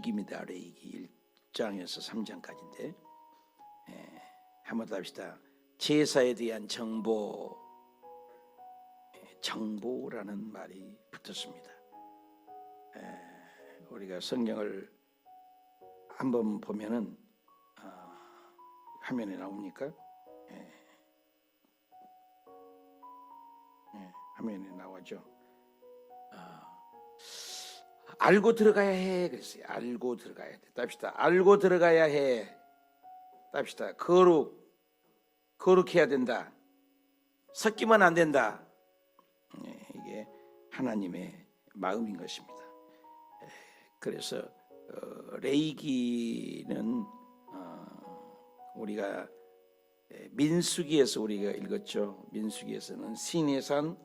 레이기입니다. 레이기 1장에서 3장까지인데 한번 더 합시다. 제사에 대한 정보라는 말이 붙었습니다. 우리가 성경을 한번 보면은 화면에 나옵니까? 화면에 나오죠. 알고 들어가야 해 그랬어요. 알고 들어가야 돼. 답시다. 알고 들어가야 해. 답시다. 거룩해야 된다. 섞이면 안 된다. 이게 하나님의 마음인 것입니다. 그래서 레이기는 우리가 민수기에서 우리가 읽었죠. 민수기에서는 시내산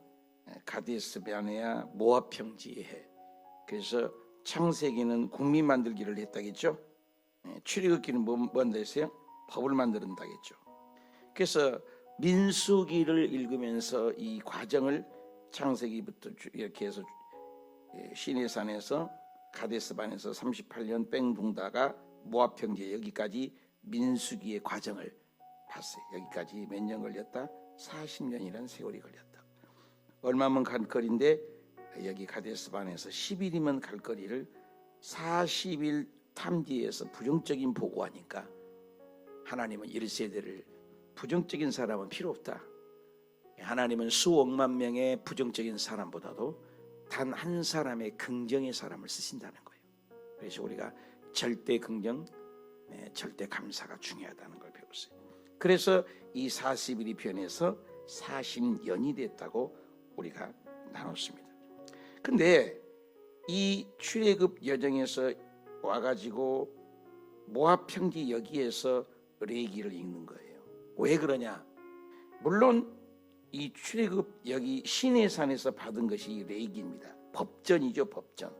가데스 바네아 모압 평지에 해. 그래서 창세기는 국민 만들기를 했다겠죠. 출애굽기는 뭔데 했어요? 법을 만든다겠죠. 그래서 민수기를 읽으면서 이 과정을 창세기부터 이렇게 해서 시내산에서 가데스반에서 38년 뺑둥다가 모압 평지에 여기까지 민수기의 과정을 봤어요. 여기까지 몇 년 걸렸다? 40년이라는 세월이 걸렸다. 얼마면 갈 거리인데 여기 가데스반에서 10일이면 갈 거리를 40일 탐지해서 부정적인 보고하니까 하나님은 1세대를 부정적인 사람은 필요 없다. 하나님은 수억만 명의 부정적인 사람보다도 단 한 사람의 긍정의 사람을 쓰신다는 거예요. 그래서 우리가 절대 긍정, 절대 감사가 중요하다는 걸 배웠어요. 그래서 이 40일이 변해서 40년이 됐다고 우리가 나눴습니다. 근데 이 출애굽 여정에서 와가지고 모압 평지 여기에서 레위기를 읽는 거예요. 왜 그러냐? 물론 이 출애굽 여기 시내산에서 받은 것이 레위기입니다. 법전이죠, 법전.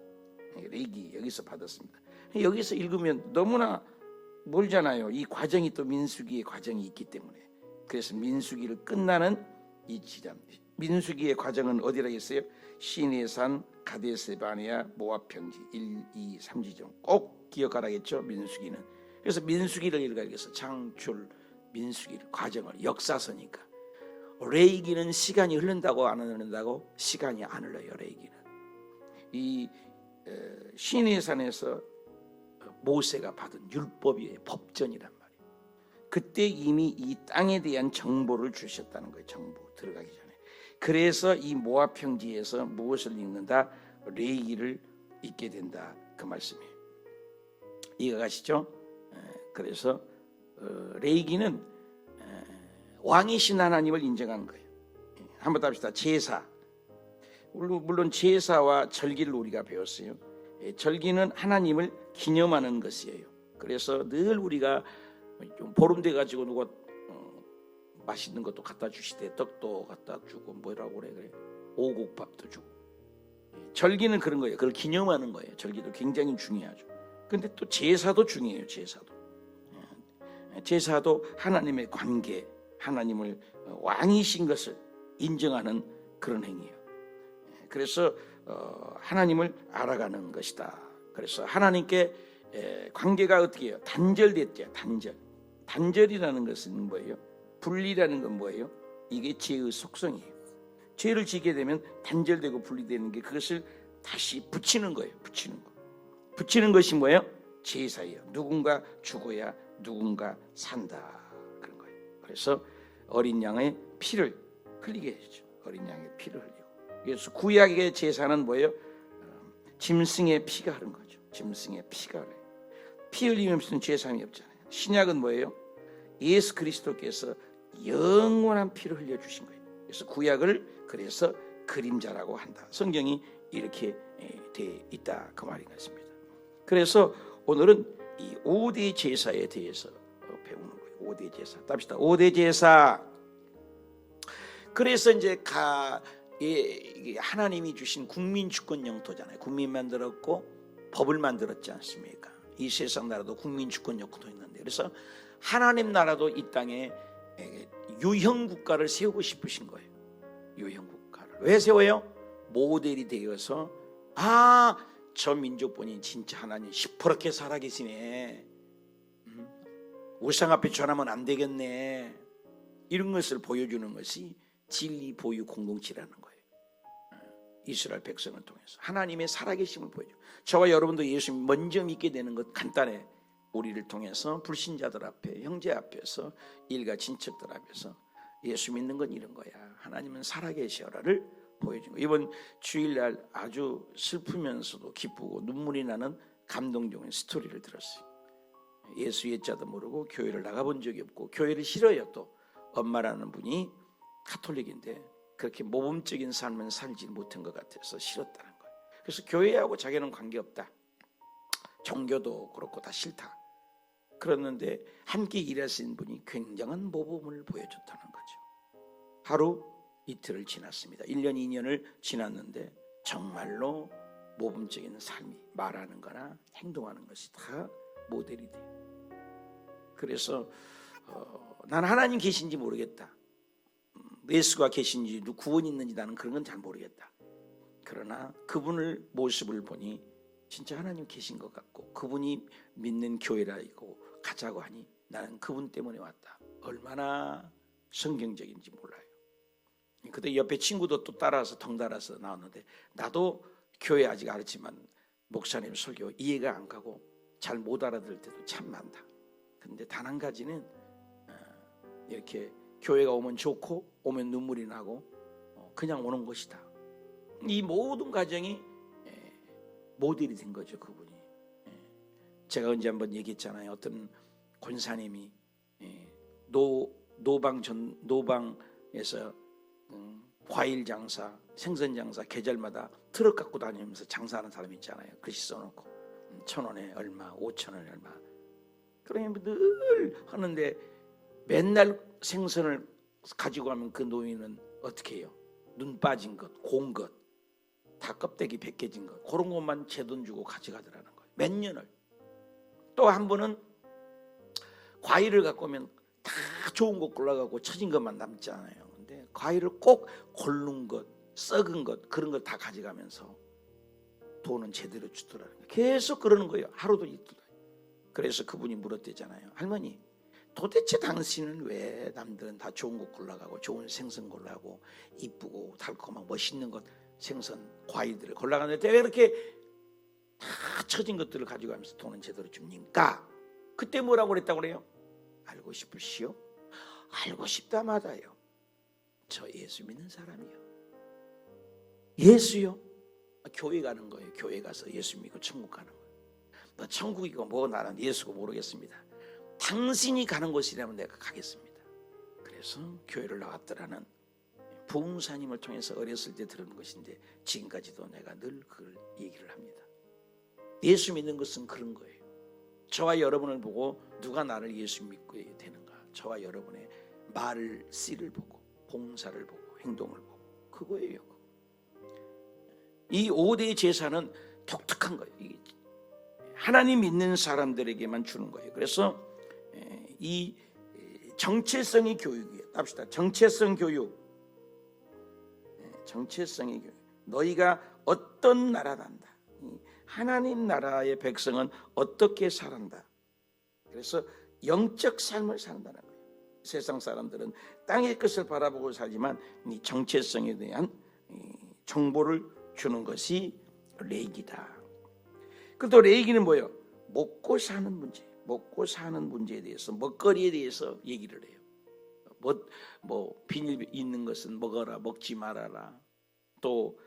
레위기 여기서 받았습니다. 여기서 읽으면 너무나 멀잖아요. 이 과정이 또 민수기의 과정이 있기 때문에. 그래서 민수기를 끝나는 이 지점, 민수기의 과정은 어디라고 했어요? 시내산, 가데스 바네아, 모압 평지 1, 2, 3지점 꼭 기억하라겠죠. 민수기는. 그래서 민수기를 읽어야겠어. 창출, 민수기를 과정을 역사서니까. 레위기는 시간이 흐른다고 안 흐른다고? 시간이 안 흘러요. 레위기는. 이 시내산에서 모세가 받은 율법이에요. 법전이란 말이에요. 그때 이미 이 땅에 대한 정보를 주셨다는 거예요. 정보 들어가기 전에. 그래서 이 모압 평지에서 무엇을 읽는다? 레위기를 읽게 된다. 그 말씀이에요. 이해가시죠? 그래서 레위기는 왕이신 하나님을 인정하는 거예요. 한번 더 합시다. 제사. 물론 제사와 절기를 우리가 배웠어요. 절기는 하나님을 기념하는 것이에요. 그래서 늘 우리가 좀 보름 돼 가지고 누가 맛있는 것도 갖다 주시대. 떡도 갖다 주고 뭐라고 그래? 오곡밥도 주고. 절기는 그런 거예요. 그걸 기념하는 거예요. 절기도 굉장히 중요하죠. 근데 또 제사도 중요해요. 제사도 하나님의 관계, 하나님을 왕이신 것을 인정하는 그런 행위예요. 그래서 하나님을 알아가는 것이다. 그래서 하나님께 관계가 어떻게 해요? 단절됐죠. 단절이라는 것은 뭐예요? 분리라는 건 뭐예요? 이게 죄의 속성이에요. 죄를 지게 되면 단절되고 분리되는 게 그것을 다시 붙이는 거예요. 붙이는 것이 뭐예요? 제사예요. 누군가 죽어야 누군가 산다. 그런 거예요. 그래서 어린 양의 피를 흘리게 해주죠. 어린 양의 피를 흘리고. 그래서 구약의 제사는 뭐예요? 짐승의 피가 흐른 거죠. 짐승의 피가 흘려요. 피 흘리면 무슨 죄사함이 없잖아요. 신약은 뭐예요? 예수 그리스도께서 영원한 피를 흘려주신 거예요. 그래서 구약을 그래서 그림자라고 한다. 성경이 이렇게 돼 있다. 그 말인 것입니다. 그래서 오늘은 이 5대 제사에 대해서 배우는 거예요. 5대 제사. 답시다. 5대 제사. 그래서 이제 하나님이 주신 국민 주권 영토잖아요. 국민 만들었고 법을 만들었지 않습니까? 이 세상 나라도 국민 주권 영토도 있는데, 그래서 하나님 나라도 이 땅에 유형 국가를 세우고 싶으신 거예요. 유형 국가를 왜 세워요? 모델이 되어서 저 민족분이 진짜 하나님 시퍼렇게 살아계시네. 우상 앞에 전하면 안 되겠네. 이런 것을 보여주는 것이 진리 보유 공동체라는 거예요. 이스라엘 백성을 통해서 하나님의 살아계심을 보여줘. 저와 여러분도 예수 먼저 믿게 되는 것 간단해. 우리를 통해서 불신자들 앞에, 형제 앞에서, 일가 친척들 앞에서 예수 믿는 건 이런 거야. 하나님은 살아계셔라를 보여준 거예요. 이번 주일날 아주 슬프면서도 기쁘고 눈물이 나는 감동적인 스토리를 들었어요. 예수 예자도 모르고 교회를 나가본 적이 없고 교회를 싫어요. 또 엄마라는 분이 카톨릭인데 그렇게 모범적인 삶은 살지 못한 것 같아서 싫었다는 거예요. 그래서 교회하고 자기는 관계없다. 종교도 그렇고 다 싫다. 그랬는데 함께 일하신 분이 굉장한 모범을 보여줬다는 거죠. 하루 이틀을 지났습니다. 1년 2년을 지났는데 정말로 모범적인 삶이 말하는 거나 행동하는 것이 다 모델이 돼요. 그래서 난 하나님 계신지 모르겠다. 예수가 계신지 구원이 있는지 나는 그런 건 잘 모르겠다. 그러나 그분을 모습을 보니 진짜 하나님 계신 것 같고 그분이 믿는 교회라 이고 가자고 하니 나는 그분 때문에 왔다. 얼마나 성경적인지 몰라요. 그때 옆에 친구도 또 따라서 덩달아서 나왔는데 나도 교회 아직 안 했지만 목사님 설교 이해가 안 가고 잘 못 알아들을 때도 참 많다. 근데 단 한 가지는 이렇게 교회가 오면 좋고 오면 눈물이 나고 그냥 오는 것이다. 이 모든 과정이 모델이 된 거죠. 그분이. 제가 언제 한번 얘기했잖아요. 어떤 권사님이 노방에서 과일 장사, 생선 장사 계절마다 트럭 갖고 다니면서 장사하는 사람 있잖아요. 글씨 써놓고 1,000원에 얼마, 5,000원에 얼마. 그러면 늘 하는데 맨날 생선을 가지고 가면 그 노인은 어떻게 해요? 눈 빠진 것, 고운 것, 다 껍데기 벗겨진 것 그런 것만 제 돈 주고 가져가더라는 거예요. 몇 년을. 또 한 번은 과일을 갖고 오면 다 좋은 것 골라가고 처진 것만 남잖아요. 근데 과일을 꼭 고른 것, 썩은 것 그런 걸 다 가져가면서 돈은 제대로 주더라는 거예요. 계속 그러는 거예요. 하루도 이틀도. 그래서 그분이 물었대잖아요. 할머니 도대체 당신은 왜 남들은 다 좋은 것 골라가고 좋은 생선 골라가고 이쁘고 달콤하고 멋있는 것 생선 과일들을 골라가는데 왜 이렇게 다 처진 것들을 가지고 가면서 돈은 제대로 줍니까? 그때 뭐라고 그랬다고 그래요? 알고 싶으시오? 알고 싶다마다요. 저 예수 믿는 사람이요. 예수요? 교회 가는 거예요. 교회 가서 예수 믿고 천국 가는 거예요. 너 천국이고 뭐 나는 예수고 모르겠습니다. 당신이 가는 곳이라면 내가 가겠습니다. 그래서 교회를 나왔더라는 부흥사님을 통해서 어렸을 때 들은 것인데 지금까지도 내가 늘 그 얘기를 합니다. 예수 믿는 것은 그런 거예요. 저와 여러분을 보고 누가 나를 예수 믿고 되는가? 저와 여러분의 말을 씨를 보고 봉사를 보고 행동을 보고 그거예요. 이 5대 제사는 독특한 거예요. 하나님 믿는 사람들에게만 주는 거예요. 그래서 이 정체성의 교육이에요. 합시다. 정체성 교육. 정체성의 교육. 너희가 어떤 나라단다. 하나님 나라의 백성은 어떻게 살한다. 그래서 영적 삶을 산다는 거예요. 세상 사람들은 땅의 것을 바라보고 살지만 이 정체성에 대한 정보를 주는 것이 레이기다. 그리고 레이기는 뭐예요? 먹고 사는 문제. 먹고 사는 문제에 대해서 먹거리에 대해서 얘기를 해요. 뭐 비닐 있는 것은 먹어라, 먹지 말아라. 또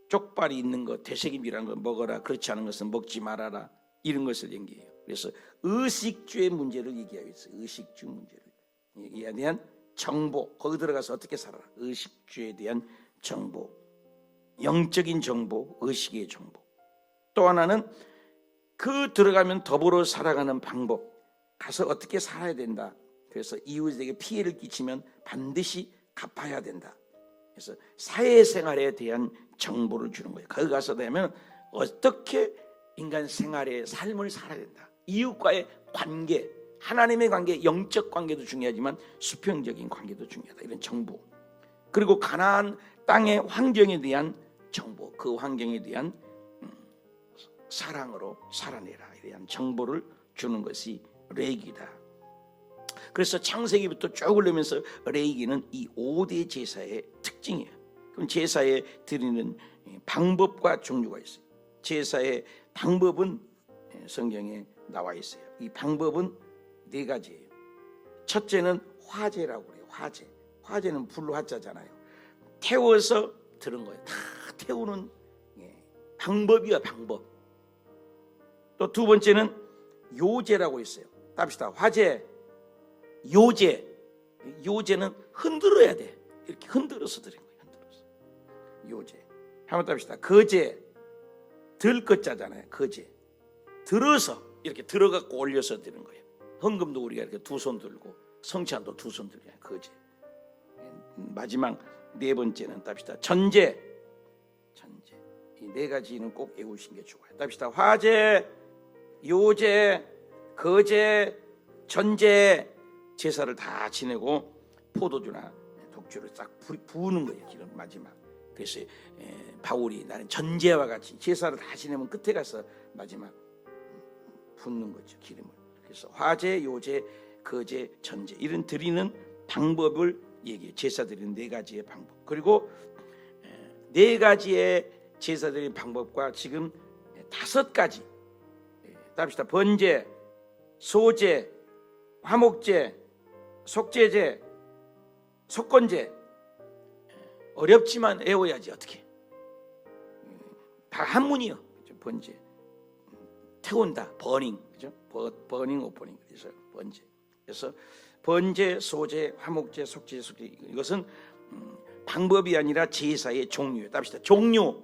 쪽발이 있는 것, 되새김이라는 거 먹어라, 그렇지 않은 것은 먹지 말아라. 이런 것을 얘기해요. 그래서 의식주의 문제를 얘기하고 있어요. 의식주 문제를. 이에 대한 정보, 거기 들어가서 어떻게 살아라. 의식주에 대한 정보, 영적인 정보, 의식의 정보. 또 하나는 그 들어가면 더불어 살아가는 방법, 가서 어떻게 살아야 된다. 그래서 이웃에게 피해를 끼치면 반드시 갚아야 된다. 그래서 사회생활에 대한 정보를 주는 거예요. 거기 가서 되면 어떻게 인간 생활의 삶을 살아야 된다. 이웃과의 관계, 하나님의 관계, 영적 관계도 중요하지만 수평적인 관계도 중요하다. 이런 정보. 그리고 가나안 땅의 환경에 대한 정보, 그 환경에 대한 사랑으로 살아내라 이런 정보를 주는 것이 레이기다. 그래서 창세기부터 쭉 올라오면서 레이기는 이 5대 제사의 특징이에요. 그럼 제사에 드리는 방법과 종류가 있어요. 제사의 방법은 성경에 나와 있어요. 이 방법은 4가지예요. 첫째는 화제라고 그래요. 화제. 화제는 불로 화자잖아요. 태워서 들은 거예요. 다 태우는 방법이야, 방법. 또 2번째는 요제라고 있어요. 답시다. 화제, 요제. 요제는 흔들어야 돼. 이렇게 흔들어서 드린 거예요. 흔들어서. 요제. 한번 답시다. 거제. 들 것자잖아요. 거제. 들어서 이렇게 들어갖고 올려서 드는 거예요. 헌금도 우리가 이렇게 2손 들고 성찬도 2손 들고 거제. 마지막 4번째는 답시다. 전제. 전제. 이 4가지는 꼭 외우신 게 좋아요. 답시다. 화제, 요제, 거제, 전제. 제사를 다 지내고 포도주나 독주를 싹 부으는 거예요. 기름 마지막. 그래서 바울이 나는 전제와 같이 제사를 다 지내면 끝에 가서 마지막 붓는 거죠. 기름을. 그래서 화제, 요제, 거제, 전제 이런 드리는 방법을 얘기해요. 제사 드리는 4가지의 방법. 그리고 4가지의 제사 드리는 방법과 지금 5가지 답시다. 번제, 소제, 화목제, 속제제, 속건제. 어렵지만 외워야지 어떻게. 다 한문이요. 번제. 태운다. 버닝. 그죠? 버닝 오퍼닝. 그래서 번제. 그래서 번제, 소제, 화목제, 속제, 속제. 이것은 방법이 아니라 제사의 종류예요. 답시다. 종류.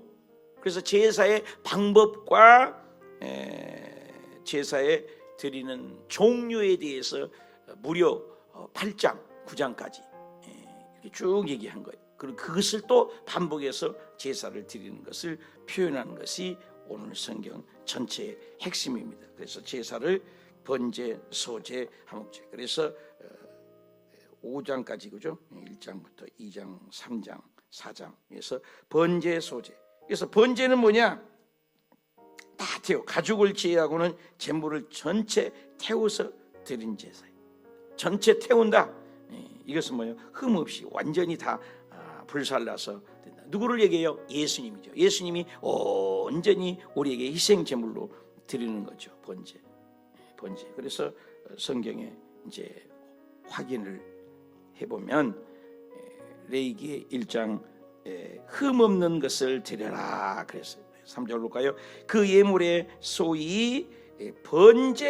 그래서 제사의 방법과 제사에 드리는 종류에 대해서 무려 8장, 9장까지 이렇게 쭉 얘기한 거예요. 그리고 그것을 또 반복해서 제사를 드리는 것을 표현하는 것이 오늘 성경 전체의 핵심입니다. 그래서 제사를 번제, 소제, 화목제. 그래서 5장까지 그죠? 1장부터 2장, 3장, 4장에서 번제, 소제. 그래서 번제는 뭐냐? 다 태워. 가죽을 제외하고는 제물을 전체 태워서 드린 제사예요. 전체 태운다. 이것은 뭐예요? 흠 없이 완전히 다 불살라서 된다. 누구를 얘기해요? 예수님이죠. 예수님이 온전히 우리에게 희생 제물로 드리는 거죠. 번제. 번제. 그래서 성경에 이제 확인을 해보면 레위기 1장 흠 없는 것을 드려라 그랬어요. 3절 볼까요? 그 예물에 소위 번제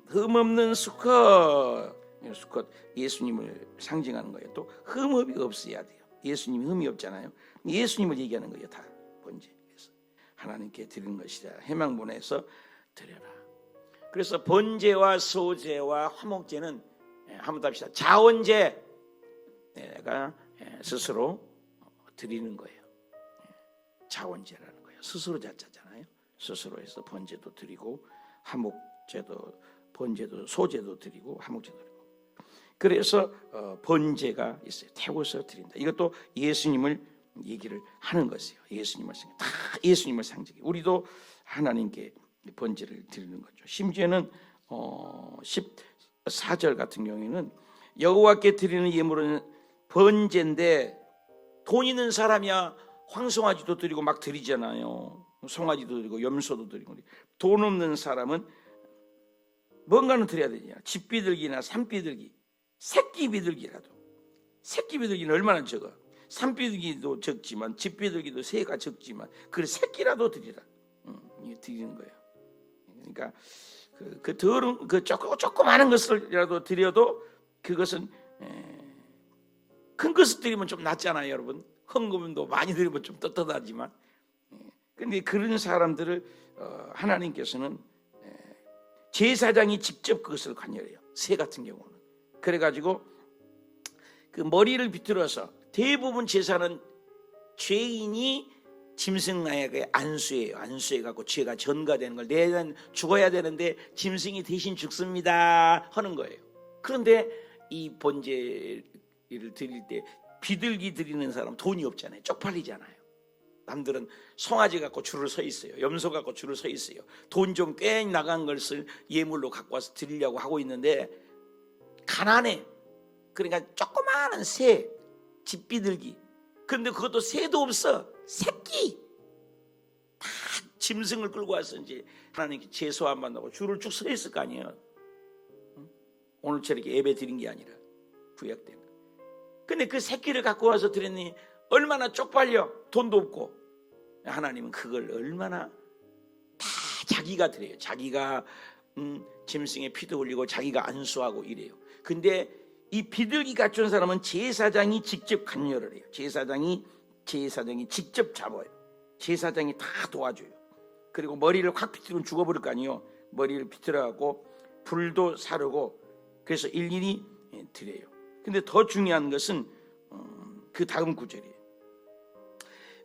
흠 없는 수컷 예수님을 상징하는 거예요. 또 흠이 없어야 돼요. 예수님이 흠이 없잖아요. 예수님을 얘기하는 거예요. 다 번제. 그래서 하나님께 드리는 것이라 해망본에서 드려라. 그래서 번제와 소제와 화목제는 한번 답시다. 자원제. 내가 스스로 드리는 거예요. 자원제라는 거예요. 스스로 자자잖아요. 스스로 해서 번제도 드리고 화목제도 번제도 소제도 드리고 화목제도 드리고. 그래서 번제가 있어요. 태워서 드린다. 이것도 예수님을 얘기를 하는 것이에요. 예수님을 다 예수님을 상징해. 우리도 하나님께 번제를 드리는 거죠. 심지어는 14절 같은 경우에는 여호와께 드리는 예물은 번제인데 돈 있는 사람이야 황송아지도 드리고 막 드리잖아요. 송아지도 드리고 염소도 드리고. 돈 없는 사람은 뭔가는 드려야 되냐. 집비둘기나 산비둘기, 새끼비둘기라도. 새끼비둘기는 얼마나 적어. 산비둘기도 적지만 집비둘기도 새가 적지만 그래 새끼라도 드리라. 드리는 거예요. 그러니까 그 더러운 그 조그마한 것을이라도 드려도 그것은 큰 것을 드리면 좀 낫잖아요, 여러분. 헌금도 많이 드리면 좀 떳떳하지만. 그런데 그런 사람들을 하나님께서는 제사장이 직접 그것을 관여해요. 새 같은 경우는. 그래가지고 그 머리를 비틀어서 대부분 제사는 죄인이 짐승나에게 안수해요. 안수해갖고 죄가 전가되는 걸 내가 죽어야 되는데 짐승이 대신 죽습니다 하는 거예요. 그런데 이 번제를 드릴 때 비둘기 드리는 사람 돈이 없잖아요. 쪽팔리잖아요. 남들은 송아지 갖고 줄을 서 있어요. 염소 갖고 줄을 서 있어요. 돈 좀 꽤 나간 것을 예물로 갖고 와서 드리려고 하고 있는데 가난해. 그러니까 조그마한 새, 집비둘기. 근데 그것도 새도 없어. 새끼. 다 짐승을 끌고 와서 이제 하나님께 제소 안 받는다고 줄을 쭉 서 있을 거 아니에요. 오늘처럼 이렇게 예배 드린 게 아니라 구약 때는. 근데 그 새끼를 갖고 와서 드렸니 얼마나 쪽팔려. 돈도 없고. 하나님은 그걸 얼마나 다 자기가 드려요. 자기가 짐승의 피도 흘리고 자기가 안수하고 이래요. 근데 이 비둘기 갖춘 사람은 제사장이 직접 관여를 해요. 제사장이 직접 잡아요. 제사장이 다 도와줘요. 그리고 머리를 확 비틀면 죽어버릴 거 아니에요. 머리를 비틀어갖고 불도 사르고 그래서 일일이 드려요. 근데 더 중요한 것은 그 다음 구절이에요.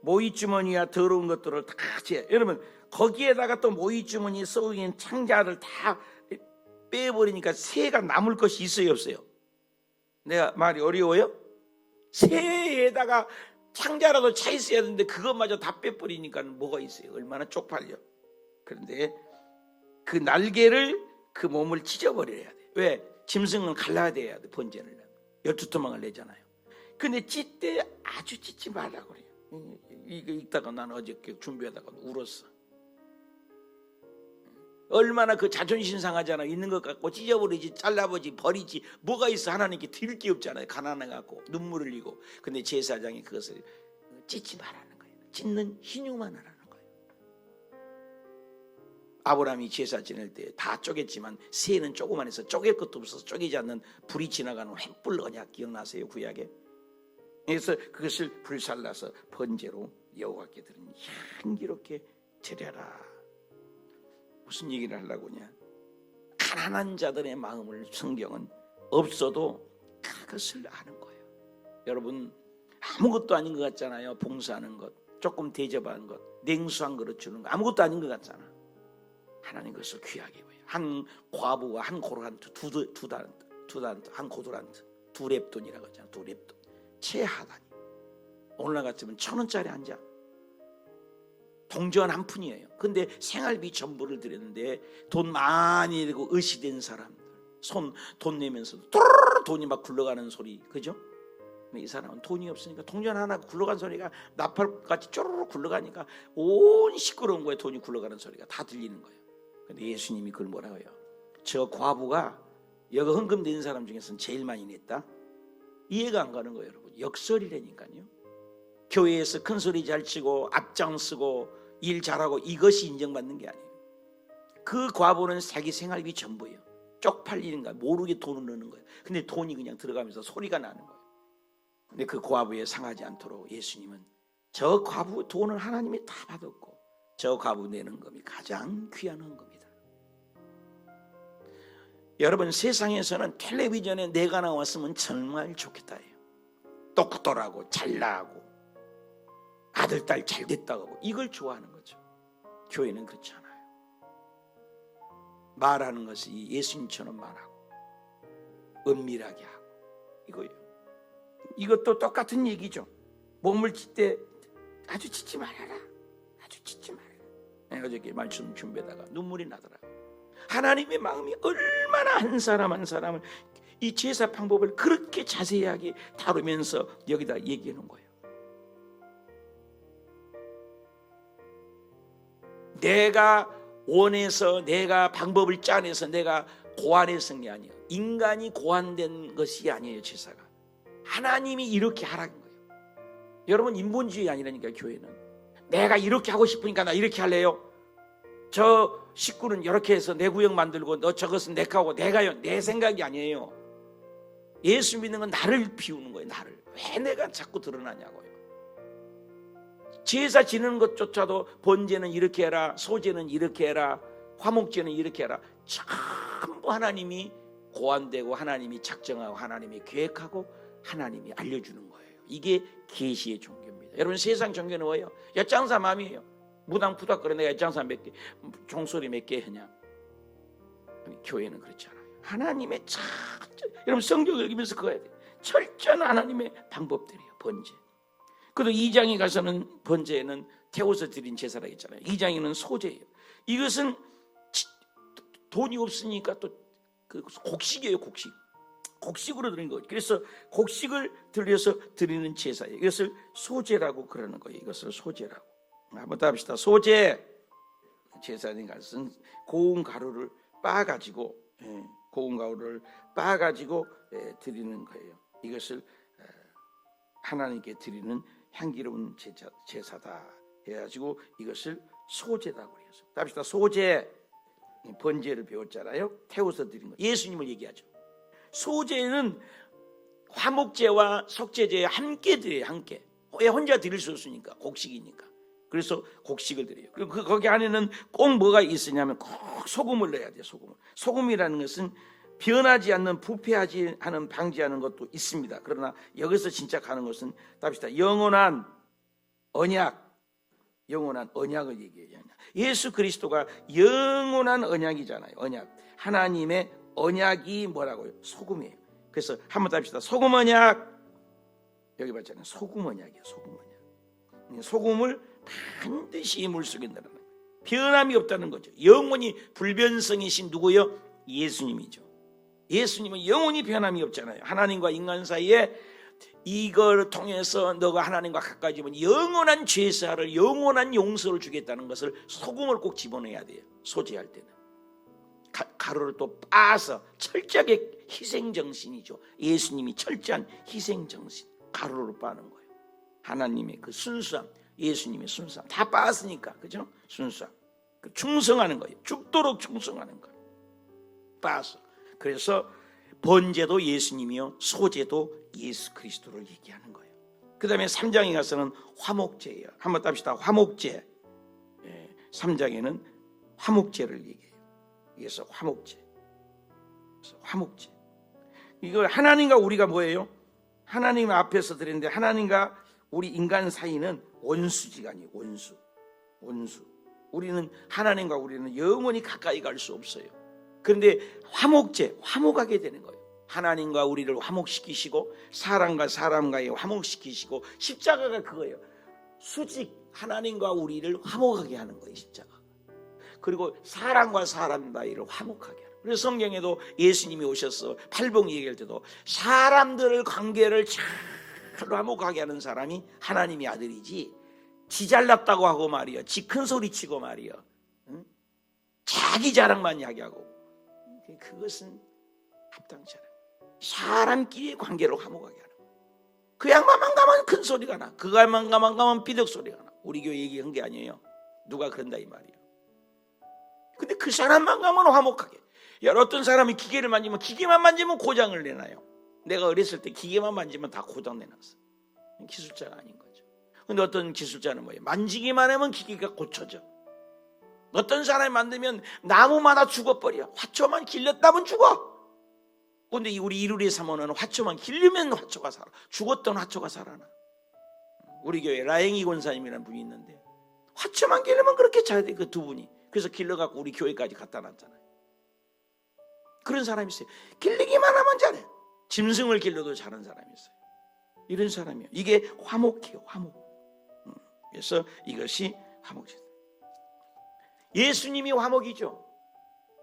모이주머니와 더러운 것들을 다 여러분 거기에다가 또 모이주머니에 썩은 창자를 다 빼버리니까 새가 남을 것이 있어요 없어요? 내가 말이 어려워요? 새에다가 창자라도 차 있어야 되는데 그것마저 다 빼버리니까 뭐가 있어요? 얼마나 쪽팔려. 그런데 그 날개를 그 몸을 찢어버려야 돼. 왜? 짐승은 갈라야 돼. 번제를 12토막을 내잖아요. 근데 찢때 아주 찢지 말라고 그래요. 이거 읽다가 나는 어저께 준비하다가 울었어. 얼마나 그 자존심 상하잖아. 있는 것 갖고 찢어버리지, 잘라버리지, 버리지. 뭐가 있어? 하나님께 드릴 게 없잖아요. 가난해갖고 눈물 흘리고. 근데 제사장이 그것을 찢지 말라는 거예요. 찢는 희띨만 하라는 거예요. 아브라함이 제사 지낼 때 다 쪼갰지만 새는 조그만해서 쪼갤 것도 없어서 쪼개지 않는 불이 지나가는 횃불 언약 기억나세요? 구약에. 그래서 그것을 불살라서 번제로 여호와께 드린 향기롭게 드려라. 무슨 얘기를 하려고 하냐? 가난한 자들의 마음을 성경은 없어도 그것을 아는 거예요. 여러분 아무것도 아닌 것 같잖아요. 봉사하는 것, 조금 대접하는 것, 냉수 한 그릇 주는 거 아무것도 아닌 것 같잖아. 하나님 그것을 귀하게 봐요. 한 과부가 한 고르란트, 두 달란트, 한 고르란트, 두 렙돈이라고 하잖아. 두 렙돈. 채하다니. 오늘날 같으면 1,000원짜리 한 장. 동전 한 푼이에요. 근데 생활비 전부를 드렸는데 돈 많이 들고 의시된 사람들 돈 내면서도 돈이 막 굴러가는 소리, 그죠? 이 사람은 돈이 없으니까 동전 하나 굴러간 소리가 나팔같이 쪼르르 굴러가니까 온 시끄러운 거예요. 돈이 굴러가는 소리가 다 들리는 거예요. 근데 예수님이 그걸 뭐라고 해요? 저 과부가 여기 헌금 낸 사람 중에서는 제일 많이 냈다? 이해가 안 가는 거예요, 여러분. 역설이라니까요. 교회에서 큰 소리 잘 치고 앞장서고 일 잘하고 이것이 인정받는 게 아니에요. 그 과부는 자기 생활비 전부예요. 쪽팔리는 거야. 모르게 돈을 넣는 거예요. 근데 돈이 그냥 들어가면서 소리가 나는 거예요. 근데 그 과부에 상하지 않도록 예수님은 저 과부 돈을 하나님이 다 받았고 저 과부 내는 금이 가장 귀한 헌금이다. 여러분 세상에서는 텔레비전에 내가 나왔으면 정말 좋겠다 해요. 똑똑하고 잘나고 아들 딸 잘 됐다고 하고 이걸 좋아하는 거죠. 교회는 그렇지 않아요. 말하는 것이 예수님처럼 말하고 은밀하게 하고 이거예요. 이것도 똑같은 얘기죠. 몸을 찢 때 아주 찢지 말아라. 아주 찢지 말아라. 어저께 말씀 준비하다가 눈물이 나더라고요. 하나님의 마음이 얼마나 한 사람 한 사람을 이 제사 방법을 그렇게 자세하게 다루면서 여기다 얘기해 놓은 거예요. 내가 원해서 내가 방법을 짜내서 내가 고안해서 게 아니에요. 인간이 고안된 것이 아니에요. 제사가 하나님이 이렇게 하라는 거예요. 여러분 인본주의 아니라니까. 교회는 내가 이렇게 하고 싶으니까 나 이렇게 할래요. 저 식구는 이렇게 해서 내 구역 만들고 너 저것은 내 거고 내가요. 내 생각이 아니에요. 예수 믿는 건 나를 비우는 거예요. 나를. 왜 내가 자꾸 드러나냐고요. 제사 지내는 것조차도 번제는 이렇게 해라, 소제는 이렇게 해라, 화목제는 이렇게 해라. 전부 하나님이 고안되고 하나님이 작정하고 하나님이 계획하고 하나님이 알려주는 거예요. 이게 계시의 종교입니다. 여러분 세상 종교는 뭐예요? 엿장사 마음이에요. 무당푸닥거려 내가 엿장사 몇 개, 종소리 몇 개 하냐. 교회는 그렇지 않아요. 하나님의 여러분 성경을 읽으면서 그거 해야 돼요. 철저한 하나님의 방법들이에요. 번제. 그리고 2장에 가서는 번제에는 태워서 드린 제사라 했잖아요. 2장에는 소제예요. 이것은 돈이 없으니까 또 그 곡식이에요. 곡식으로 드리는 거예요. 그래서 곡식을 들여서 드리는 제사예요. 이것을 소제라고 그러는 거예요. 이것을 소제라고. 한번 더 합시다. 소제. 제사인 것은 고운 가루를 빻아가지고 드리는 거예요. 이것을 하나님께 드리는 향기로운 제사다 해가지고 이것을 소제라고 그래요. 합시다. 소제. 번제를 배웠잖아요. 태워서 드린 거. 예수님을 얘기하죠. 소제는 화목제와 속죄제에 함께 드려요. 함께. 왜 혼자 드릴 수 없으니까. 곡식이니까. 그래서 곡식을 드려요. 그리고 거기 안에는 꼭 뭐가 있으냐면 꼭 소금을 넣어야 돼요. 소금이라는 것은 변하지 않는, 부패하지 않은, 방지하는 것도 있습니다. 그러나 여기서 진짜 가는 것은 답시다. 영원한 언약을 얘기해요. 예수 그리스도가 영원한 언약이잖아요. 언약. 하나님의 언약이 뭐라고요? 소금이에요. 그래서 한번 답시다. 소금 언약. 여기 봤잖아요. 소금 언약이에요. 소금 언약. 소금을 반드시 물속에 넣어라. 변함이 없다는 거죠. 영원히 불변성이신 누구요? 예수님이죠. 예수님은 영원히 변함이 없잖아요. 하나님과 인간 사이에 이걸 통해서 너가 하나님과 가까워지면 영원한 죄사를, 영원한 용서를 주겠다는 것을 소금을 꼭 집어넣어야 돼요. 소제할 때는 가루를 또 빻아서 철저하게 희생정신이죠. 예수님이 철저한 희생정신, 가루로 빻는 거예요. 하나님의 그 순수함, 예수님의 순수함 다 빻았으니까, 그죠? 순수함, 충성하는 거예요. 죽도록 충성하는 거예요. 빻아서. 그래서 번제도 예수님이요, 소제도 예수 그리스도를 얘기하는 거예요. 그 다음에 3장에 가서는 화목제예요. 한번 답시다. 화목제. 3장에는 화목제를 얘기해요. 그래서 화목제. 이거 하나님과 우리가 뭐예요? 하나님 앞에서 드리는데, 하나님과 우리 인간 사이는 원수지간이에요. 원수. 우리는 하나님과 우리는 영원히 가까이 갈 수 없어요. 그런데 화목제, 화목하게 되는 거예요. 하나님과 우리를 화목시키시고 사람과 사람과의 화목시키시고, 십자가가 그거예요. 수직 하나님과 우리를 화목하게 하는 거예요. 십자가. 그리고 사람과 사람 사이를 화목하게 하는 거예요. 그래서 성경에도 예수님이 오셔서 팔복 얘기할 때도 사람들을 관계를 잘 화목하게 하는 사람이 하나님의 아들이지, 지 잘났다고 하고 말이야, 지 큰 소리 치고 말이야, 자기 자랑만 이야기하고, 그것은 합당치 않아요. 사람끼리의 관계를 화목하게 하는 거예요. 그 양반만 가면 큰 소리가 나, 그 양반만 가면 삐덕 소리가 나. 우리 교회 얘기한 게 아니에요. 누가 그런다 이 말이에요. 근데 그 사람만 가면 화목하게. 어떤 사람이 기계를 만지면, 기계만 만지면 고장을 내놔요. 내가 어렸을 때 기계만 만지면 다 고장 내놨어. 기술자가 아닌 거죠. 근데 어떤 기술자는 뭐예요? 만지기만 하면 기계가 고쳐져. 어떤 사람이 만들면 나무마다 죽어버려. 화초만 길렀다면 죽어. 근데 우리 이루리 사모는 화초만 길르면 화초가 살아. 죽었던 화초가 살아나. 우리 교회 라행이 권사님이라는 분이 있는데, 화초만 길르면 그렇게 잘 돼, 그 두 분이. 그래서 길러갖고 우리 교회까지 갖다 놨잖아요. 그런 사람이 있어요. 길르기만 하면 잘해. 짐승을 길러도 잘하는 사람이 있어요. 이런 사람이에요. 이게 화목해요. 화목. 그래서 이것이 화목이다. 예수님이 화목이죠.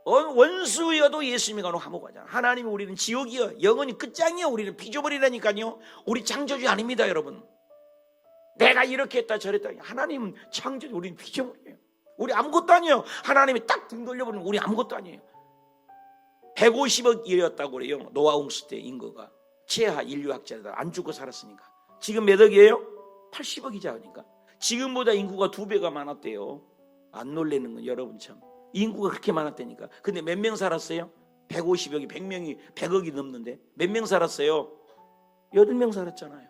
원수여도 예수님이 가는 화목하잖아. 하나님이 우리는 지옥이요, 영원히 끝장이요. 우리는 빚어버리라니까요. 우리 창조주 아닙니다, 여러분. 내가 이렇게 했다 저랬다. 하나님은 창조주, 우리는 빚어버려요. 우리 아무것도 아니에요. 하나님이 딱 등 돌려버리면 우리 아무것도 아니에요. 150억이었다고 그래요. 노아 홍수 때 인구가. 최하 인류학자들 안 죽고 살았으니까. 지금 몇 억이에요? 80억이자 하니까. 지금보다 인구가 2배가 많았대요. 안 놀래는 건 여러분 참. 인구가 그렇게 많았다니까. 근데 몇 명 살았어요? 150억이, 100명이, 100억이 넘는데 몇 명 살았어요? 8명 살았잖아요.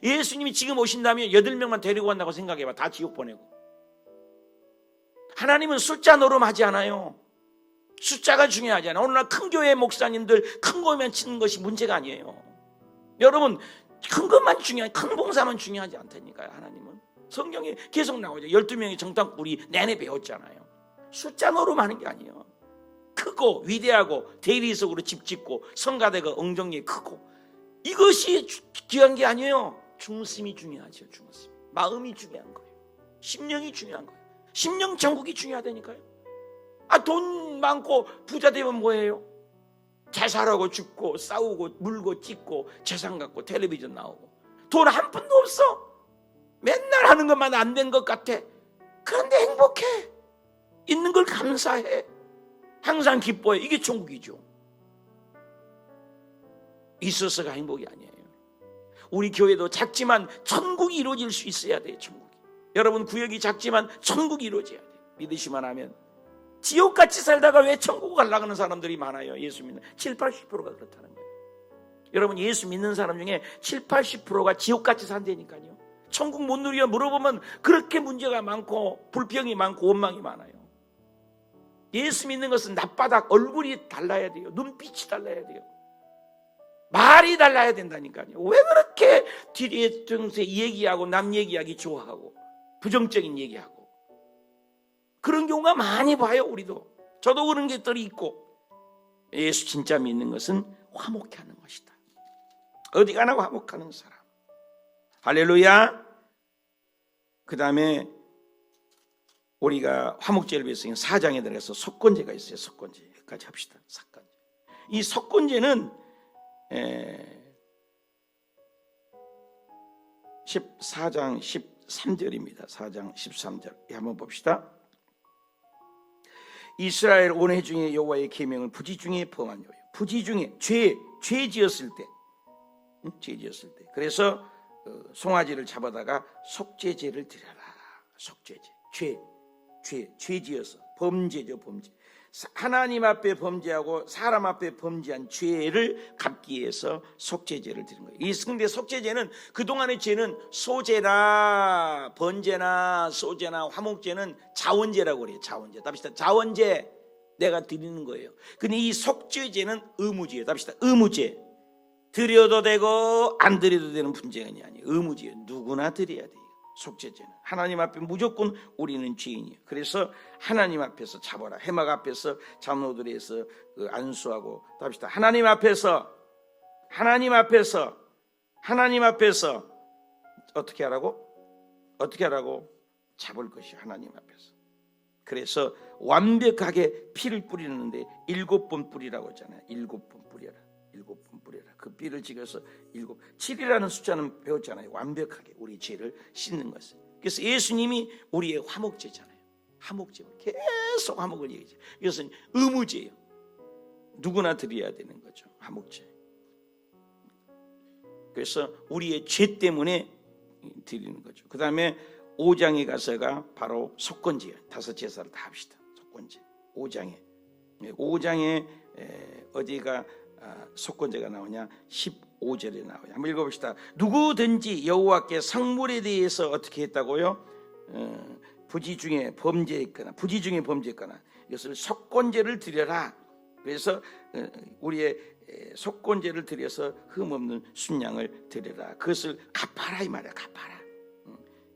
예수님이 지금 오신다면 8명만 데리고 간다고 생각해봐. 다 지옥 보내고. 하나님은 숫자 노름하지 않아요. 숫자가 중요하지 않아요. 오늘날 큰 교회 목사님들 큰 거만 치는 것이 문제가 아니에요. 여러분, 큰 것만 중요해, 큰 봉사만 중요하지 않다니까요. 하나님은 성경에 계속 나오죠. 12명의 정탐꾼 우리 내내 배웠잖아요. 숫자 노름하는 게 아니에요. 크고 위대하고 대리석으로 집 짓고 성가대가 엉덩이에 크고, 이것이 귀한 게 아니에요. 중심이 중요하죠. 중심. 마음이 중요한 거예요. 심령이 중요한 거예요. 심령 정국이 중요하다니까요. 돈 많고 부자 되면 뭐예요? 자살하고 죽고 싸우고 물고 찢고 재산 갖고 텔레비전 나오고 돈 한 푼도 없어. 맨날 하는 것만 안 된 것 같아. 그런데 행복해. 있는 걸 감사해. 항상 기뻐해. 이게 천국이죠. 있어서가 행복이 아니에요. 우리 교회도 작지만 천국이 이루어질 수 있어야 돼요. 천국이. 여러분 구역이 작지만 천국이 이루어져야 돼요. 믿으시만 하면. 지옥같이 살다가 왜 천국 가려고 하는 사람들이 많아요. 예수 믿는 70-80%가 그렇다는 거예요. 여러분 예수 믿는 사람 중에 70-80%가 지옥같이 산다니까요. 천국 못 누려 물어보면 그렇게 문제가 많고 불평이 많고 원망이 많아요. 예수 믿는 것은 낯바닥 얼굴이 달라야 돼요. 눈빛이 달라야 돼요. 말이 달라야 된다니까요. 왜 그렇게 뒤에 등세 얘기하고 남 얘기하기 좋아하고 부정적인 얘기하고 그런 경우가 많이 봐요. 우리도. 저도 그런 것들이 있고. 예수 진짜 믿는 것은 화목해 하는 것이다. 어디 가나 화목하는 사람. 할렐루야. 그 다음에 우리가 화목제를 위해서 4장에 들어가서 속건제가 있어요. 속건제. 여기까지 합시다. 속건제. 이 속건제는 14장 13절입니다. 4장 13절. 한번 봅시다. 이스라엘 온 해 중에 여호와의 계명을 부지 중에 범한 여호와. 부지 중에 죄 지었을 때. 죄 지었을 때. 그래서 송아지를 잡아다가 속죄제를 드려라. 속죄제. 죄 지어서 범죄죠. 범죄. 하나님 앞에 범죄하고 사람 앞에 범죄한 죄를 갚기 위해서 속죄제를 드린 거예요. 이 근데 속죄제는 그동안의 죄는 소제나 번제나 소제나 화목제는 자원제라고 그래요. 자원제. 답시다. 자원제 내가 드리는 거예요. 근데 이 속죄제는 의무제예요. 답시다. 의무제. 드려도 되고 안 드려도 되는 분쟁이 아니에요. 의무제예요. 누구나 드려야 돼요. 속죄제는 하나님 앞에 무조건 우리는 죄인이에요. 그래서 하나님 앞에서 잡아라. 해막 앞에서 잠노들에서 안수하고 답시다. 하나님 앞에서 어떻게 하라고? 잡을 것이 하나님 앞에서. 그래서 완벽하게 피를 뿌리는데 7번 뿌리라고 했잖아요. 7번 뿌려라. 7번 뿌려라. 그 삐를 찍어서 7이라는 숫자는 배웠잖아요. 완벽하게 우리 죄를 씻는 것을. 그래서 예수님이 우리의 화목제잖아요. 화목제. 계속 화목을 얘기하죠. 이것은 의무제예요. 누구나 드려야 되는 거죠. 화목제. 그래서 우리의 죄 때문에 드리는 거죠. 그 다음에 5장에 가서가 바로 속건제예요. 5제사를 다 합시다. 속건제. 5장에 어디가 속건제가 나오냐? 15절에 나와요. 한번 읽어봅시다. 누구든지 여호와께 성물에 대해서 어떻게 했다고요? 부지 중에 범죄했거나 이것을 속건제를 드려라. 그래서 우리의 속건제를 드려서 흠없는 순양을 드려라. 그것을 갚아라 이 말이야. 갚아라.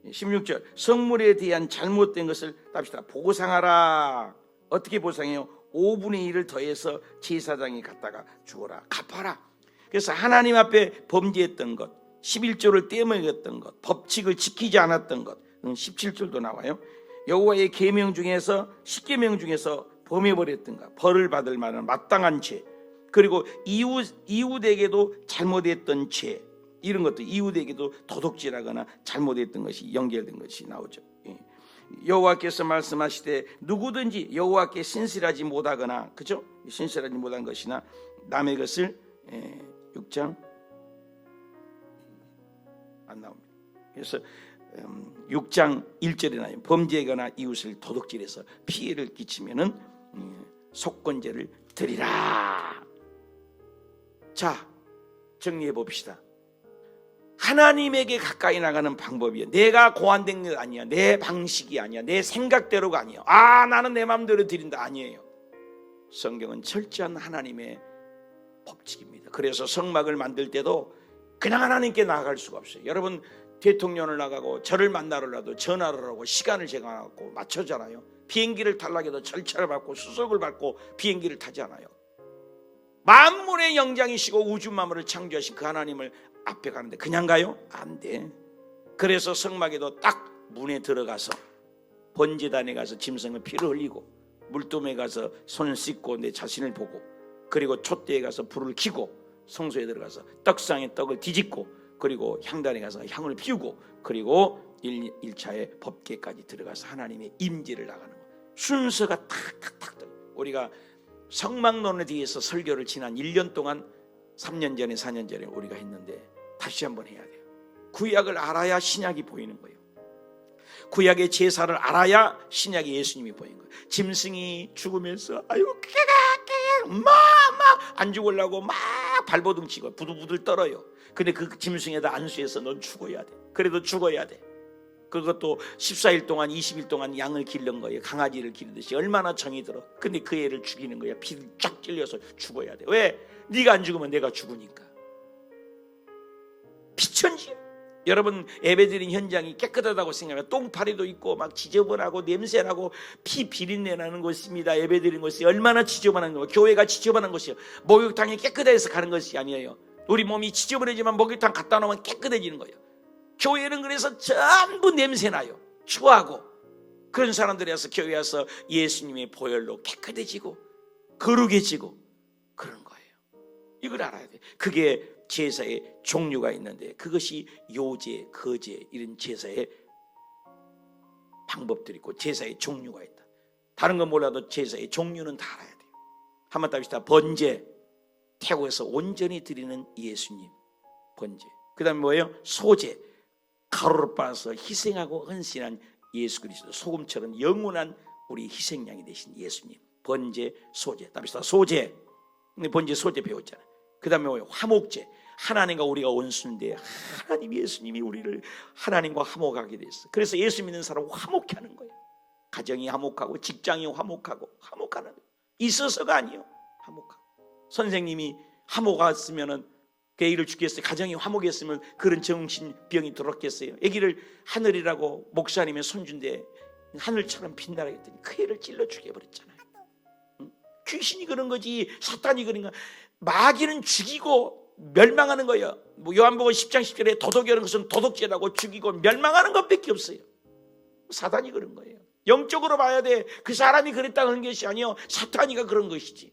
16절 성물에 대한 잘못된 것을 답시다. 보상하라. 어떻게 보상해요? 5분의 1을 더해서 제사장이 갖다가 주어라. 갚아라. 그래서 하나님 앞에 범죄했던 것, 11조를 떼먹였던 것, 법칙을 지키지 않았던 것, 17절도 나와요. 여호와의 계명 중에서 10계명 중에서 범해버렸던 것, 벌을 받을 만한 마땅한 죄, 그리고 이웃에게도 잘못했던 죄, 이런 것도 이웃에게도 도둑질하거나 잘못했던 것이 연결된 것이 나오죠. 여호와께서 말씀하시되 누구든지 여호와께 신실하지 못하거나, 그죠? 신실하지 못한 것이나 남의 것을 6장 안 나옵니다. 그래서 6장 1절에 나와요. 범죄하거나 이웃을 도둑질해서 피해를 끼치면은 속건제를 드리라. 자, 정리해 봅시다. 하나님에게 가까이 나가는 방법이야. 내가 고안된 게 아니야. 내 방식이 아니야. 내 생각대로가 아니야. 나는 내 마음대로 드린다. 아니에요. 성경은 철저한 하나님의 법칙입니다. 그래서 성막을 만들 때도 그냥 하나님께 나아갈 수가 없어요. 여러분 대통령을 나가고 저를 만나러라도 전화를 하고 시간을 정하고 맞춰잖아요. 비행기를 타려고 해도 절차를 밟고 수속을 밟고 비행기를 타잖아요. 만물의 영장이시고 우주 만물을 창조하신 그 하나님을 앞에 가는데 그냥 가요? 안 돼. 그래서 성막에도 딱 문에 들어가서 번제단에 가서 짐승의 피를 흘리고 물돔에 가서 손을 씻고 내 자신을 보고 그리고 촛대에 가서 불을 켜고 성소에 들어가서 떡상에 떡을 뒤집고 그리고 향단에 가서 향을 피우고 그리고 1차의 법궤까지 들어가서 하나님의 임재를 나가는 거예요. 순서가 탁탁탁. 우리가 성막론에 대해서 설교를 지난 1년 동안 3년 전에 4년 전에 우리가 했는데 다시 한번 해야 돼요. 구약을 알아야 신약이 보이는 거예요. 구약의 제사를 알아야 신약의 예수님이 보이는 거예요. 짐승이 죽으면서 아유 막 안 죽으려고 막 발버둥 치고 부들부들 떨어요. 근데 그 짐승에다 안수해서 넌 죽어야 돼. 그래도 죽어야 돼. 그것도 14일 동안 20일 동안 양을 기른 거예요. 강아지를 기르듯이. 얼마나 정이 들어. 근데 그 애를 죽이는 거야. 피를 쫙 찔려서 죽어야 돼. 왜? 네가 안 죽으면 내가 죽으니까. 피천지. 여러분 예배드린 현장이 깨끗하다고 생각해요. 똥파리도 있고 막 지저분하고 냄새나고 피 비린내 나는 곳입니다. 예배드린 곳이 얼마나 지저분한 거예요. 교회가 지저분한 곳이에요. 목욕탕이 깨끗해서 가는 것이 아니에요. 우리 몸이 지저분해지만 목욕탕 갔다 놓으면 깨끗해지는 거예요. 교회는 그래서 전부 냄새나요. 추하고. 그런 사람들이 와서 교회 와서 예수님의 보혈로 깨끗해지고 거룩해지고 그런 거예요. 이걸 알아야 돼요. 그게 제사의 종류가 있는데 그것이 요제, 거제 이런 제사의 방법들이 있고 제사의 종류가 있다. 다른 건 몰라도 제사의 종류는 다 알아야 돼요. 한번 답시다. 번제, 태국에서 온전히 드리는 예수님 번제. 그 다음에 뭐예요? 소제, 가루를 빨아서 희생하고 헌신한 예수 그리스도, 소금처럼 영원한 우리 희생양이 되신 예수님 번제, 소제. 답시다. 소제. 번제, 소제 배웠잖아요. 그 다음에 뭐예요? 화목제. 하나님과 우리가 원수인데 하나님 예수님이 우리를 하나님과 화목하게 됐어. 그래서 예수 믿는 사람은 화목해 하는 거예요. 가정이 화목하고 직장이 화목하고 화목하는 거예요. 있어서가 아니에요. 화목하고. 선생님이 화목했으면은 그 애기를 죽겠어요. 가정이 화목했으면 그런 정신병이 들었겠어요. 애기를 하늘이라고 목사님의 손주인데 하늘처럼 빛나라 했더니 그 애를 찔러 죽여버렸잖아요. 귀신이 그런 거지 사탄이 그런 거. 마귀는 죽이고 멸망하는 거예요. 뭐 요한복음 10장 10절에 도덕이 하는 것은 도덕죄라고 죽이고 멸망하는 것밖에 없어요. 사탄이 그런 거예요. 영적으로 봐야 돼. 그 사람이 그랬다는 것이 아니요 사탄이가 그런 것이지.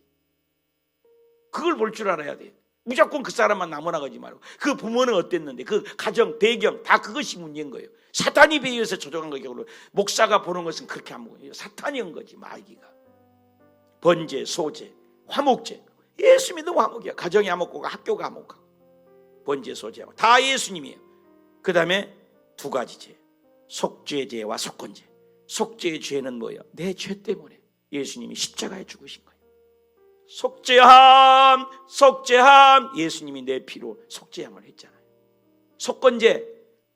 그걸 볼 줄 알아야 돼. 무조건 그 사람만 나무나가지 말고 그 부모는 어땠는데 그 가정 배경 다 그것이 문제인 거예요. 사탄이 배려해서 조종한 거예요. 목사가 보는 것은 그렇게 안 보여요. 사탄이 한 거지 마귀가. 번제, 소제, 화목제. 예수 믿는 화목이야. 가정이 화목하고 학교가 화목하고 번제, 소제하고 다 예수님이에요. 그 다음에 두 가지 죄, 속죄죄와 속건죄. 속죄의 죄는 뭐예요? 내 죄 때문에 예수님이 십자가에 죽으신 거예요. 속죄함, 속죄함. 예수님이 내 피로 속죄함을 했잖아요. 속건죄,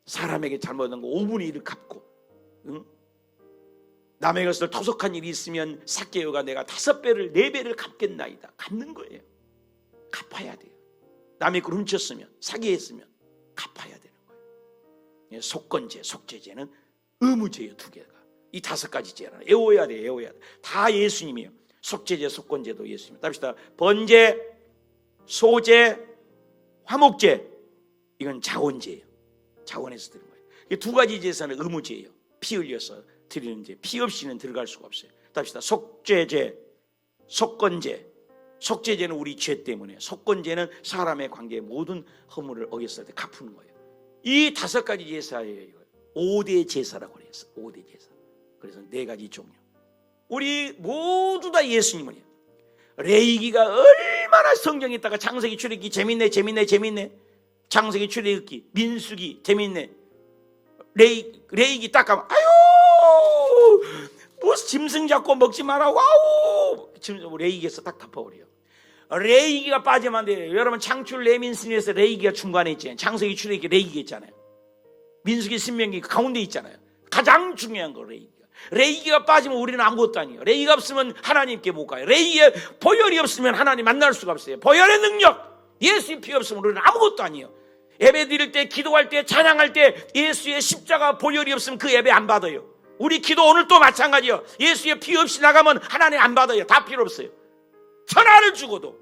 사람에게 잘못한 거 5분의 1을 갚고, 응? 남의 것을 토속한 일이 있으면 삭개오가 내가 5배를 4배를 갚겠나이다. 갚는 거예요. 갚아야 돼요. 남의 걸 훔쳤으면 사기했으면 갚아야 되는 거예요. 속건죄, 속죄죄는 의무죄예요. 두 개가. 이 5가지 죄는 애워야 돼, 애워야 돼. 다 예수님이에요. 속죄죄, 속건죄도 예수님. 답시다. 번제, 소제, 화목제. 이건 자원죄예요. 자원에서 드는 거예요. 이 두 가지 제사는 의무죄예요. 피 흘려서 드리는 죄. 피 없이는 들어갈 수가 없어요. 답시다. 속죄죄, 속건죄. 속죄죄는 우리 죄 때문에, 속건죄는 사람의 관계의 모든 허물을 어겼을 때 갚는 거예요. 이 5가지 제사예요. 5대 제사라고 그랬어. 5대 제사. 그래서 4가지 종류. 우리 모두 다 예수님은요. 레위기가 얼마나 성경에 있다가 창세기, 출애굽기 재밌네. 창세기, 출애굽기, 민수기 재밌네. 레위기 딱 가면 아유 뭐 짐승 잡고 먹지 마라. 와우. 레위기에서 딱 덮어버려요. 레위기가 빠지면 안 돼요. 여러분 창출 레민신에서 레위기가 중간에 있잖아요. 창세기, 출애굽기 레위기 있잖아요. 민수기, 신명기 가운데 있잖아요. 가장 중요한 거 레위기가. 레위기가 빠지면 우리는 아무것도 아니에요. 레위기가 없으면 하나님께 못 가요. 레위기에 보혈이 없으면 하나님 만날 수가 없어요. 보혈의 능력, 예수의 피 없으면 우리는 아무것도 아니에요. 예배 드릴 때, 기도할 때, 찬양할 때 예수의 십자가 보혈이 없으면 그 예배 안 받아요. 우리 기도 오늘 또 마찬가지예요. 예수의 피 없이 나가면 하나님 안 받아요. 다 필요 없어요. 천하를 주고도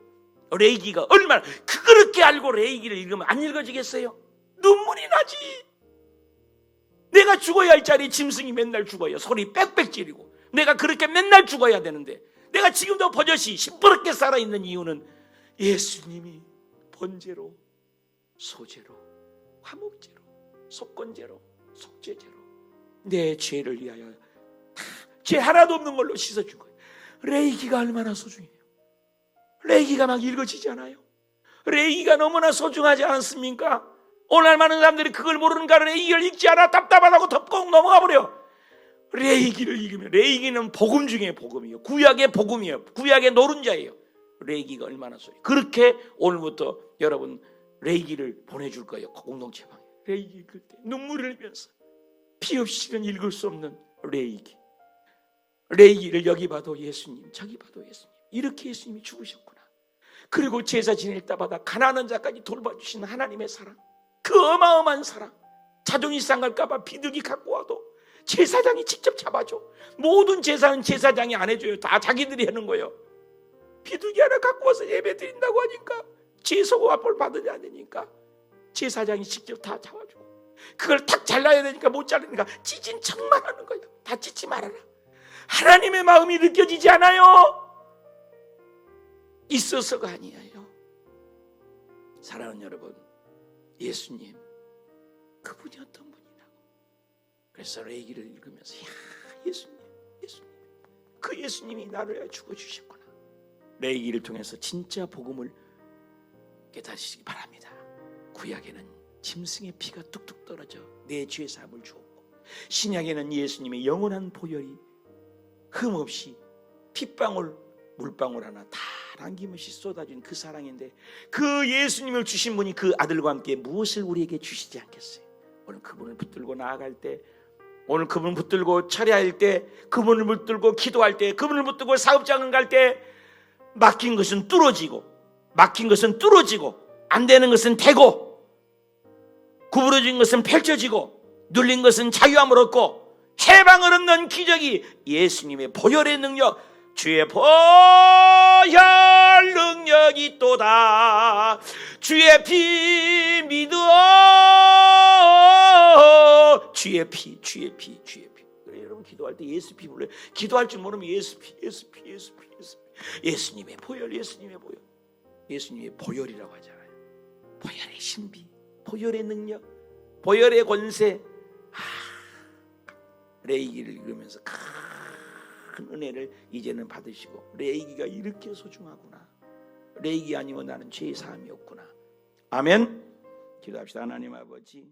레이기가 얼마나, 그렇게 알고 레이기를 읽으면 안 읽어지겠어요? 눈물이 나지. 내가 죽어야 할 자리에 짐승이 맨날 죽어요. 소리 빽빽 지르고. 내가 그렇게 맨날 죽어야 되는데, 내가 지금도 버젓이 시퍼렇게 살아있는 이유는 예수님이 번제로, 소제로, 화목제로, 속건제로, 속죄제로 내 죄를 위하여 다 죄 하나도 없는 걸로 씻어준 거예요. 레이기가 얼마나 소중해요. 레이기가 막 읽어지지 않아요? 레이기가 너무나 소중하지 않습니까? 오늘 많은 사람들이 그걸 모르는가, 레이기를 읽지 않아 답답하다고 덮고 넘어가 버려. 레이기를 읽으면, 레이기는 복음 중에 복음이에요. 구약의 복음이에요. 구약의 노른자예요. 레이기가 얼마나 소중해요. 그렇게 오늘부터 여러분 레이기를 보내줄 거예요. 공동체 방에. 레이기 읽을 때 눈물을 흘리면서, 피 없이는 읽을 수 없는 레이기. 레이기를 여기 봐도 예수님, 저기 봐도 예수님. 이렇게 예수님이 죽으셨구나. 그리고 제사 지낼 때마다 가난한 자까지 돌봐주시는 하나님의 사랑, 그 어마어마한 사랑. 자존이 상할까봐 비둘기 갖고 와도 제사장이 직접 잡아줘. 모든 제사는 제사장이 안 해줘요. 다 자기들이 하는 거예요. 비둘기 하나 갖고 와서 예배 드린다고 하니까, 제소고 앞을 받으냐 되니까 제사장이 직접 다 잡아주고, 그걸 탁 잘라야 되니까 못 자르니까 찢은 척만 하는 거예요. 다 찢지 말아라. 하나님의 마음이 느껴지지 않아요? 있어서가 아니에요. 사랑하는 여러분, 예수님 그분이 어떤 분이라고. 그래서 레이기를 읽으면서, 야, 예수님, 예수님, 그 예수님이 나를 위하여 죽어주셨구나. 레이기를 통해서 진짜 복음을 깨닫으시기 바랍니다. 구약에는 짐승의 피가 뚝뚝 떨어져 내 죄 사함을 주었고, 신약에는 예수님의 영원한 보혈이 흠없이 핏방울 물방울 하나 다 남김없이 쏟아진 그 사랑인데, 그 예수님을 주신 분이 그 아들과 함께 무엇을 우리에게 주시지 않겠어요? 오늘 그분을 붙들고 나아갈 때, 오늘 그분을 붙들고 철야할 때, 그분을 붙들고 기도할 때, 그분을 붙들고 사업장을 갈 때, 막힌 것은 뚫어지고, 막힌 것은 뚫어지고, 안 되는 것은 되고, 구부러진 것은 펼쳐지고, 눌린 것은 자유함을 얻고, 해방을 얻는 기적이 예수님의 보혈의 능력, 주의 보혈 능력이 또다. 주의 피 믿어. 주의 피, 주의 피, 주의 피. 그래, 여러분 기도할 때 예수 피 불러요. 기도할 줄 모르면 예수 피, 예수 피, 예수 피, 예수 피. 예수님의 보혈, 예수님의 보혈. 예수님의 보혈이라고 하잖아요. 보혈의 신비, 보혈의 능력, 보혈의 권세. 레이기를 읽으면서 큰 은혜를 이제는 받으시고, 레이기가 이렇게 소중하구나. 레이기 아니면 나는 죄의 사함이 없구나. 아멘. 기도합시다. 하나님 아버지,